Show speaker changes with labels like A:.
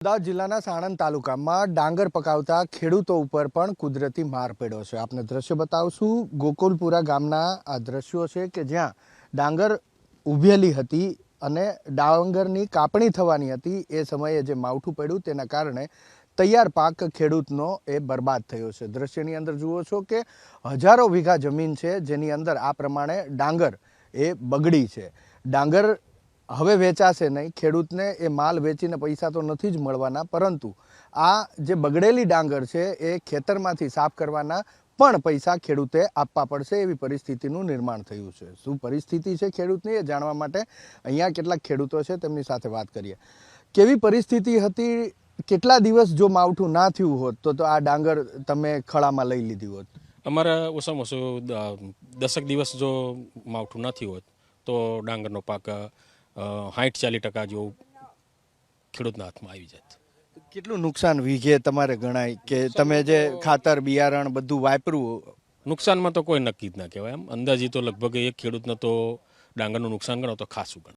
A: અમદાવાદ જિલ્લાના સાણંદ તાલુકામાં ડાંગર પકાવતા ખેડૂતો ઉપર પણ કુદરતી માર પડ્યો છે। આપને દ્રશ્ય બતાવશું। ગોકુલપુરા ગામના આ દ્રશ્યો છે કે જ્યાં ડાંગર ઉભેલી હતી અને ડાંગરની કાપણી થવાની હતી। એ સમયે જે માવઠું પડ્યું તેના કારણે તૈયાર પાક ખેડૂતનો એ બરબાદ થયો છે। દ્રશ્યની અંદર જુઓ છો કે હજારો વીઘા જમીન છે જેની અંદર આ પ્રમાણે ડાંગર એ બગડી છે। ડાંગર હવે વેચાશે નહીં, ખેડૂતને એ માલ વેચીને પૈસા તો નથી જ મળવાના, પરંતુ આ જે બગડેલી ડાંગર છે એ ખેતરમાંથી સાફ કરવાના પણ પૈસા ખેડૂતે આપવા પડશે એવી પરિસ્થિતિનું નિર્માણ થયું છે। શું પરિસ્થિતિ છે ખેડૂતની એ જાણવા માટે અહીંયા કેટલાક ખેડૂતો છે તેમની સાથે વાત કરીએ। કેવી પરિસ્થિતિ હતી, કેટલા દિવસ જો માવઠું ના થયું હોત તો આ ડાંગર તમે ખળામાં લઈ લીધી હોત?
B: અમારે ઓછામાં ઓછું 10 દિવસ જો માવઠું ના થયું હોત તો ડાંગરનો પાક 60-40% જેવું ખેડૂતના હાથમાં આવી જાત।
A: કેટલું નુકસાન વીઘે તમારે ગણાય કે તમે જે ખાતર બિયારણ બધું વાપર્યું?
B: નુકસાનમાં તો કોઈ નક્કી જ ના કહેવાય, એમ અંદાજી તો લગભગ એક ખેડૂતને તો ડાંગરનું નુકસાન ગણો તો ખાસું ગણાય।